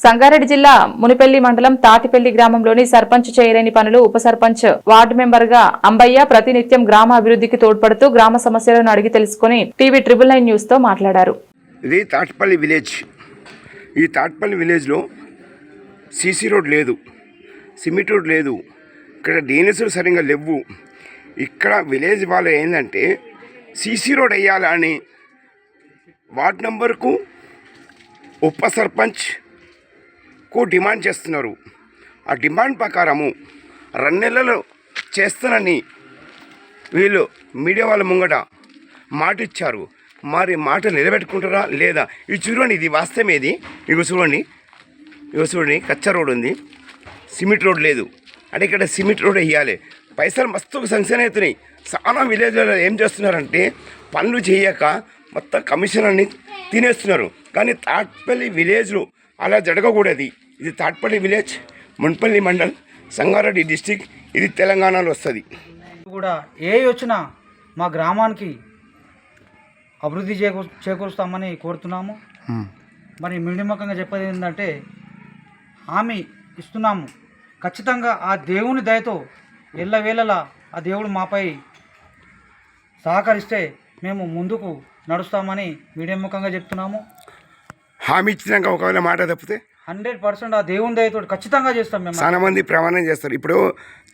సంగారెడ్డి జిల్లా మునిపెల్లి మండలం తాటిపల్లి గ్రామంలోని సర్పంచ్ చేయలేని పనులు ఉప సర్పంచ్ వార్డు మెంబర్ గా అంబయ్య ప్రతినిత్యం గ్రామ అభివృద్ధికి తోడ్పడుతూ గ్రామ సమస్యలను అడిగి తెలుసుకుని టీవీ 999 న్యూస్ తో మాట్లాడారు. ఇది తాటిపల్లి విలేజ్. ఈ తాటిపల్లి విలేజ్లో సీసీ రోడ్ లేదు, సిమెంట్ రోడ్ లేదు, ఇక్కడ డ్రైనేజీలు సరిగ్గా లేవు. ఇక్కడ విలేజ్ వాళ్ళు ఏంటంటే సీసీ రోడ్ వేయాలని వార్డు నంబర్కు ఉప సర్పంచ్ డిమాండ్ చేస్తున్నారు. ఆ డిమాండ్ ప్రకారము 2 నెలలు చేస్తానని వీళ్ళు మీడియా వాళ్ళ ముంగట మాట ఇచ్చారు. మరి మాట నిలబెట్టుకుంటారా లేదా? ఇది చూడండి, ఇది వాస్తవమేది. ఇగో చూడండి కచ్చా రోడ్ ఉంది, సిమెంట్ రోడ్ లేదు. అంటే ఇక్కడ సిమెంట్ రోడ్ వేయాలి. పైసలు మస్తు శాంక్షన్ అవుతున్నాయి. చాలా విలేజ్లలో ఏం చేస్తున్నారంటే పనులు చేయక మొత్తం కమిషన్ అన్ని తినేస్తున్నారు. కానీ తాటిపల్లి విలేజ్లో అలా జరగకూడదు. ఇది తాటిపల్లి విలేజ్, మున్పల్లి మండల్, సంగారెడ్డి డిస్టిక్. ఇది తెలంగాణలో వస్తుంది. కూడా ఏ వచ్చినా మా గ్రామానికి అభివృద్ధి చేకూరుస్తామని కోరుతున్నాము. మరి మిడిమకంగా చెప్పేది ఏంటంటే హామీ ఇస్తున్నాము. ఖచ్చితంగా ఆ దేవుని దయతో ఎల్లవేళలా ఆ దేవుడు మాపై సహకరిస్తే మేము ముందుకు నడుస్తామని మీడియం ముఖంగా చెప్తున్నాము. హామీ ఇచ్చినాక ఒకవేళ మాట తప్పితే 100% ఆ దేవుని దయతో ఖచ్చితంగా చేస్తాం. మేము చాలా మంది ప్రమాణం చేస్తారు. ఇప్పుడు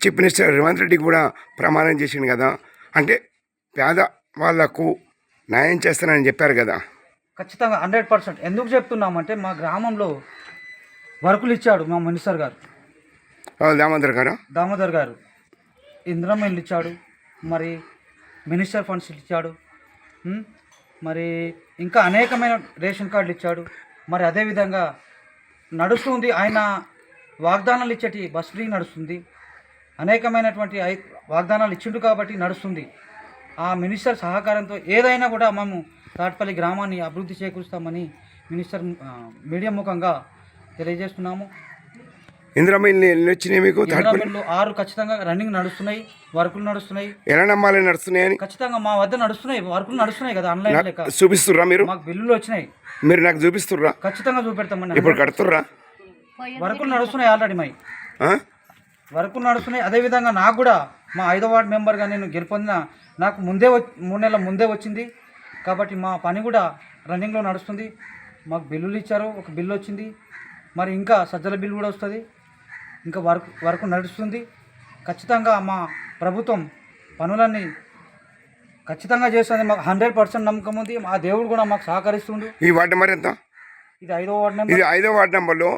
చీఫ్ మినిస్టర్ రేవంత్ రెడ్డి కూడా ప్రమాణం చేసిండు కదా, అంటే పేద వాళ్లకు న్యాయం చేస్తానని చెప్పారు కదా. ఖచ్చితంగా 100%. ఎందుకు చెప్తున్నామంటే మా గ్రామంలో వర్కులు ఇచ్చాడు మా మినిస్టర్ గారు, దామోదర్ గారు ఇంద్రమ్మ ఇల్లు ఇచ్చాడు, మరి మినిస్టర్ ఫండ్స్ ఇచ్చాడు, మరి ఇంకా అనేకమైన రేషన్ కార్డులు ఇచ్చాడు. మరి అదేవిధంగా నడుస్తుంది ఆయన వాగ్దానాలు ఇచ్చేటి బస్ ఫ్రీ నడుస్తుంది. అనేకమైనటువంటి వాగ్దానాలు ఇచ్చిండు కాబట్టి నడుస్తుంది. ఆ మినిస్టర్ సహకారంతో ఏదైనా కూడా మేము తాటిపల్లి గ్రామాన్ని అభివృద్ధి చేకూరుస్తామని మినిస్టర్ మీడియా ముఖంగా తెలియజేస్తున్నాము. ఇందిరమ్మ ఇల్లు వచ్చినాయి మీకు? 6 ఖచ్చితంగా రన్నింగ్ నడుస్తున్నాయి, వర్కులు నడుస్తున్నాయి. ఎలా నమ్మాలి నడుస్తున్నాయని? ఖచ్చితంగా మా వద్ద నడుస్తున్నాయి, వర్కులు నడుస్తున్నాయి కదా. ఆన్లైన్ లెక్క చూపిస్తుర్రా మీరు? మాకు బిల్లులు వచ్చినాయి. మీరు నాకు చూపిస్తుర్రా? ఖచ్చితంగా చూపెడతామని. ఇప్పుడు కడుతుర్రా? వర్కులు నడుస్తున్నాయి ఆల్రెడీ మై వర్కులు నడుస్తున్నాయి. అదేవిధంగా నాకు కూడా మా 5వ వార్డు మెంబర్గా నేను గెలుపొందిన నాకు 3 నెలల ముందే వచ్చింది కాబట్టి మా పని కూడా రన్నింగ్లో నడుస్తుంది. మాకు బిల్లులు ఇచ్చారు, ఒక బిల్లు వచ్చింది, మరి ఇంకా సజ్జల బిల్లు కూడా వస్తుంది, ఇంకా వర్క్ నడుస్తుంది. ఖచ్చితంగా మా ప్రభుత్వం పనులన్నీ ఖచ్చితంగా చేస్తుంది. మాకు 100% నమ్మకం ఉంది. ఆ దేవుడు కూడా మాకు సహకరిస్తుండు. ఈ వార్డు నెంబర్ ఎంత? ఇది 5వ వార్డు నెంబర్. ఇది 5వ వార్డు నెంబర్లో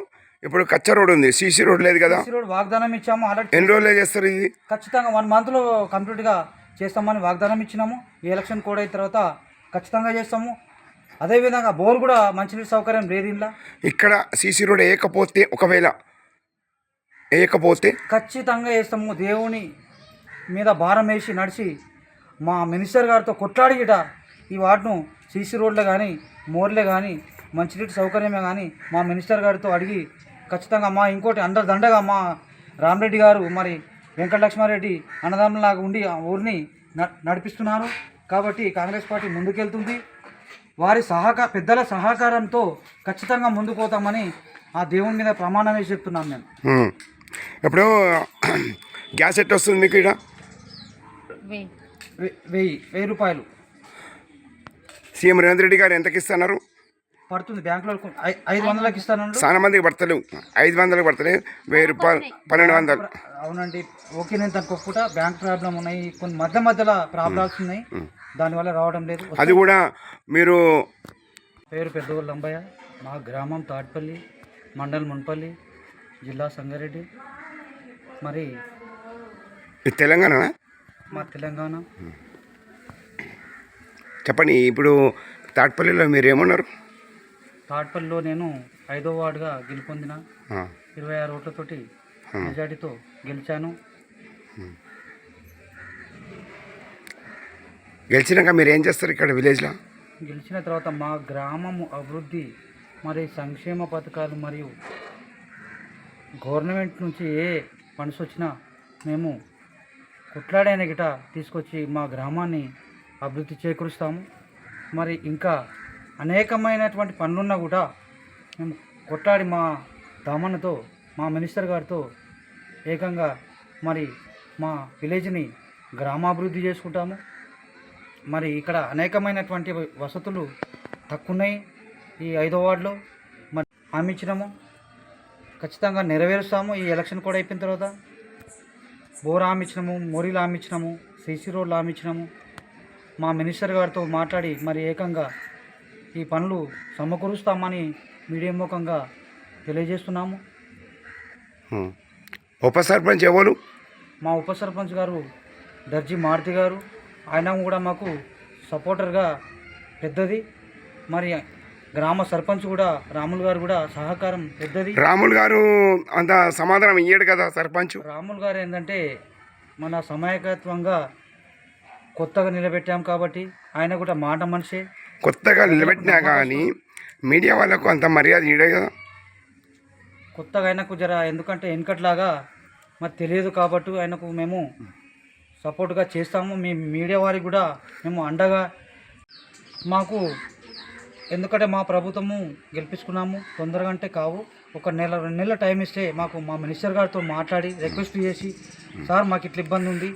ఇప్పుడు కచ్చా రోడ్ ఉంది, సీసీ రోడ్ లేదు కదా. సీసీ రోడ్ వాగ్దానం ఇచ్చాము ఆల్రెడీ. ఎన్ని రోజులు చేస్తారు ఇది? ఖచ్చితంగా 1 మంత్లో కంప్లీట్గా చేస్తామని వాగ్దానం ఇచ్చినాము. ఈ ఎలక్షన్ కోడ్ అయిన తర్వాత ఖచ్చితంగా చేస్తాము. అదేవిధంగా బోర్ కూడా మంచినీటి సౌకర్యం లేదు ఇలా. ఇక్కడ సీసీ రోడ్ ఒకవేళ వేయకపోతే ఖచ్చితంగా వేస్తాము. దేవుని మీద భారం వేసి నడిచి మా మినిస్టర్ గారితో కొట్లాడి గిట ఈ వార్డును సీసీ రోడ్లే కానీ మోర్లే కానీ మంచినీటి సౌకర్యమే కానీ మా మినిస్టర్ గారితో అడిగి ఖచ్చితంగా మా ఇంకోటి దండగా మా రామరెడ్డి గారు మరి వెంకటలక్ష్మారెడ్డి అన్నదమ్ములాగా ఉండి ఆ ఊరిని నడిపిస్తున్నారు. కాబట్టి కాంగ్రెస్ పార్టీ ముందుకెళ్తుంది. వారి పెద్దల సహకారంతో ఖచ్చితంగా ముందుకు పోతామని ఆ దేవుని మీద ప్రమాణం వేసి చెప్తున్నాం మేము. ఇప్పుడు గ్యాస్ ఎట్ వస్తుంది మీకు? ఇక్కడ 1000 రూపాయలు సీఎం రేవంత్ రెడ్డి గారు ఎంతకి ఇస్తున్నారు? పడుతుంది బ్యాంకులో 500కి ఇస్తాను. చాలా మందికి పడతలేవు, 500కి పడతలేవు, 1000 రూపాయలు 1200. అవునండి, ఓకే. నేను తనకు ఒప్పుకుంటా. బ్యాంక్ ప్రాబ్లం ఉన్నాయి, కొన్ని మధ్యలో ప్రాబ్లమ్స్ ఉన్నాయి, దానివల్ల రావడం లేదు. అది కూడా మీరు పేరు పెద్దగొల్ల అంబయ్య, మా గ్రామం తాటిపల్లి, మండల్ మున్పల్లి, జిల్లా సంగారెడ్డి. మరి తెలంగాణ? మా తెలంగాణ. చెప్పండి. ఇప్పుడు తాటిపల్లిలో మీరు ఏమన్నారు? తాటిపల్లిలో నేను 5వ వార్డుగా గెలుపొందిన 26 ఓట్లతోటి మెజార్టీతో గెలిచాను. గెలిచినాక మీరు ఏం చేస్తారు ఇక్కడ విలేజ్లో? గెలిచిన తర్వాత మా గ్రామం అభివృద్ధి, మరి సంక్షేమ పథకాలు మరియు గవర్నమెంట్ నుంచి ఏ ఫండ్స్ వచ్చినా మేము కొట్లాడైన గిట తీసుకొచ్చి మా గ్రామాన్ని అభివృద్ధి చేకూరుస్తాము. మరి ఇంకా అనేకమైనటువంటి పనులున్నా కూడా మేము కొట్లాడి మా దామన్నతో మా మినిస్టర్ గారితో ఏకంగా మరి మా విలేజ్ని గ్రామాభివృద్ధి చేసుకుంటాము. మరి ఇక్కడ అనేకమైనటువంటి వసతులు తక్కువ ఉన్నాయి ఈ 5వ వార్డులో. మరి హామీ ఇచ్చినాము, ఖచ్చితంగా నెరవేరుస్తాము. ఈ ఎలక్షన్ కూడా అయిపోయిన తర్వాత బోర్ హామీ ఇచ్చినాము, మోరీలు హామీ ఇచ్చినాము, సీసీ రోడ్లు హామీ ఇచ్చినాము. మా మినిస్టర్ గారితో మాట్లాడి మరి ఏకంగా ఈ పనులు సమకూరుస్తామని మీడియా ముఖంగా తెలియజేస్తున్నాము. ఉప సర్పంచ్ ఎవరు? మా ఉప సర్పంచ్ గారు దర్జీ మారుతి గారు. ఆయన కూడా మాకు సపోర్టర్గా పెద్దది. మరి గ్రామ సర్పంచ్ కూడా రాములు గారు కూడా సహకారం పెద్దది. రాములు గారు అంత సమాధానం ఇయ్యాడు కదా సర్పంచ్. రాములు గారు ఏంటంటే మన సమాయకత్వంగా కొత్తగా నిలబెట్టాం కాబట్టి ఆయన కూడా మాట మనిషే. కొత్తగా నిలబెట్టినా కానీ మీడియా వాళ్ళకు అంత మర్యాద ఇయ్యడే కదా. కొత్తగా ఆయనకు జర ఎందుకంటే వెనకట్లాగా మరి తెలియదు కాబట్టి ఆయనకు మేము సపోర్ట్గా చేస్తాము. మీ మీడియా వారికి కూడా మేము అండగా మాకు ఎందుకంటే మా ప్రభుత్వము గెలిపించుకున్నాము. తొందరగా అంటే కావు, 1 నెల 2 నెలల టైం ఇస్తే మాకు మా మినిస్టర్ గారితో మాట్లాడి రిక్వెస్ట్ చేసి, సార్ మాకు ఇట్లా ఇబ్బంది ఉంది,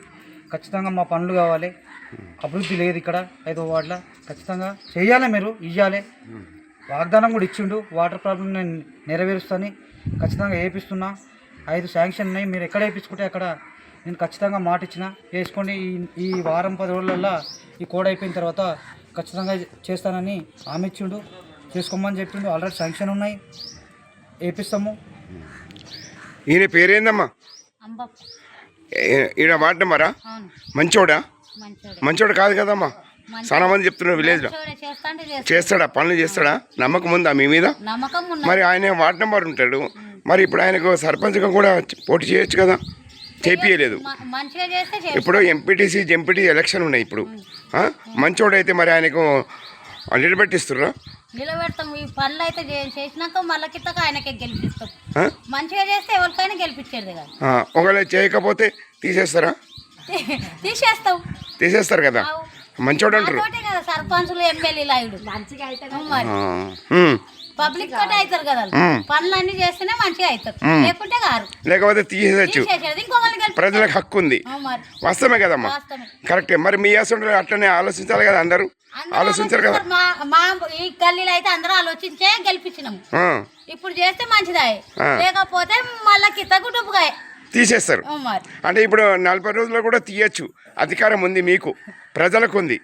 ఖచ్చితంగా మా పనులు కావాలి, అభివృద్ధి లేదు ఇక్కడ 5వ వార్డులో, ఖచ్చితంగా చేయాలి, మీరు ఇవ్వాలి. వాగ్దానం కూడా ఇచ్చిండు, వాటర్ ప్రాబ్లం నేను నెరవేరుస్తాను, ఖచ్చితంగా వేపిస్తున్నా. 5 శాంక్షన్ ఉన్నాయి, మీరు ఎక్కడ వేయించుకుంటే అక్కడ నేను ఖచ్చితంగా మాట ఇచ్చిన వేసుకోండి. ఈ వారం 10 రోజులలో ఈ కోడ్ అయిపోయిన తర్వాత ఖచ్చితంగా చేస్తానని హామీ ఇచ్చిండు. చేసుకోమని చెప్పిండు. ఆల్రెడీ శాంక్షన్ ఉన్నాయి, వేపిస్తాము. ఈయన పేరేందమ్మా? ఈయన వార్డు నెంబరా? మంచోడా? మంచోడు కాదు కదమ్మా, చాలా మంది చెప్తున్నారు విలేజ్లో. చేస్తాడా? పనులు చేస్తాడా? నమ్మకం ఉందా మీ మీద? మరి ఆయన వార్డు నెంబర్ ఉంటాడు, మరి ఇప్పుడు ఆయనకు సర్పంచ్గా కూడా పోటీ చేయొచ్చు కదా, చేపియలేదు. ఇప్పుడు ఎంపీటీసీ జెంపీటీసీ ఎలక్షన్ ఉన్నాయి ఇప్పుడు. మంచోడైతే మరి ఆయనకు నిలబెట్టిస్తుర్రా? నిలబెడతాం. ఈ పనులు అయితే చేసినాక మళ్ళీ కిందకి ఆయనకే గెలిపిస్తాం. మంచిగా చేస్తే ఎవరికైనా గెలిపించేది కదా. ఒకవేళ చేయకపోతే తీసేస్తారా? తీసేస్తారు కదా, మంచోడు అంటారు కదా సర్పంచులు ఎమ్మెల్యేలు అయ్యుడు. మంచిగా పబ్లిక్ తోటి అవుతారు కదా, పనులు అన్ని చేస్తేనే మంచిగా అవుతారు, లేకుంటే కారు. లేకపోతే తీసేయచ్చు. ప్రజలకు హక్కు ఉంది, వాస్తవమే కదమ్మా, కరెక్టే. మరి మీ అసలు అట్లనే ఆలోచించాలి కదా, అందరూ ఆలోచించారు కదా. మా ఈ గల్లీలో అయితే అందరూ ఆలోచించే గెలిపించినాము. ఇప్పుడు చేస్తే మంచిదా, లేకపోతే మళ్ళా కింద కుటుంబగా తీసేస్తారు. అంటే ఇప్పుడు 40 రోజుల్లో కూడా తీయచ్చు, అధికారం ఉంది మీకు, ప్రజలకు ఉంది.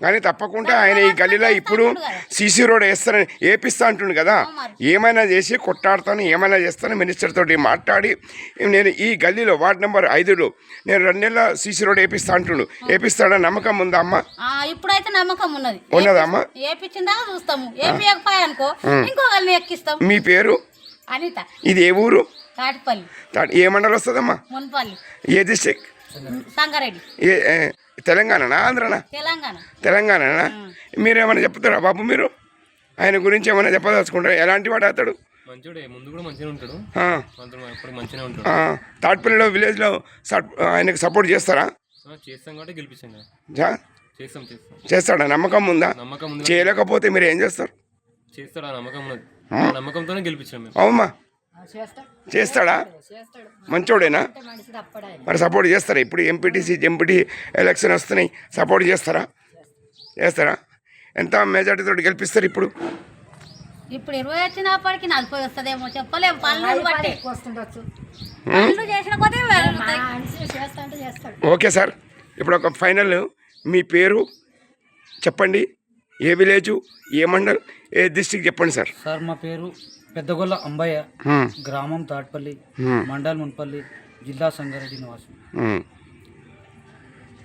కానీ తప్పకుండా ఆయన ఈ గల్లీలో ఇప్పుడు సీసీ రోడ్ వేపిస్తా అంటుండు కదా, ఏమైనా చేసి కొట్టాడుతాను, ఏమైనా చేస్తాను, మినిస్టర్ తోటి మాట్లాడి నేను ఈ గల్లీలో వార్డు నెంబర్ 5లో నేను 2 నెలల సీసీ రోడ్ వేపిస్తా అంటుండు. వేపిస్తాడా? నమ్మకం ఉందా అమ్మా? ఇప్పుడైతే నమ్మకం ఉన్నది. ఉన్నదా అమ్మా? వేపించిందాక చూస్తాము, వేపియకపోయానుకో ఇంకొకరిని ఎక్కిస్తాం. మీ పేరు? అనిత. ఇది ఏ ఊరు? తాటిపల్లి. ఏ మండలం వస్తుందమ్మా? మున్పల్లి. ఏ డిస్ట్రిక్ట్? సంగారెడ్డి. తెలంగాణనా ఆంధ్రనా? తెలంగాణ. తెలంగాణనా? మీరేమైనా చెప్తారా బాబు? మీరు ఆయన గురించి ఏమైనా చెప్పదలుచుకుంటారా? ఎలాంటి వాడు అతడు? తాటిపల్లిలో విలేజ్లో ఆయనకు సపోర్ట్ చేస్తారా? చేస్తాడా? నమ్మకం ఉందా? చేయలేకపోతే మీరు ఏం చేస్తారు? అవుమా, చేస్తాడా? మంచోడేనా? మరి సపోర్ట్ చేస్తారా? ఇప్పుడు ఎంపీటీసీ జెంపీటీ ఎలక్షన్ వస్తున్నాయి, సపోర్ట్ చేస్తారా? ఎంత మెజార్టీతో గెలిపిస్తారు? ఇప్పుడు 20 వచ్చినప్పటికి 40 వస్తుందేమో చెప్పలేము. పనులు బట్టి పనులు చేసిన కొద్ది ఓకే సార్. ఇప్పుడు ఒక ఫైనల్, మీ పేరు చెప్పండి, ఏ విలేజు, ఏ మండల్, ఏ డిస్ట్రిక్ట్ చెప్పండి సార్. సార్ మా పేరు పెద్దగొల్ల అంబయ్య, గ్రామం తాటిపల్లి, మండల్ మున్పల్లి, జిల్లా సంగారెడ్డి నివాసం.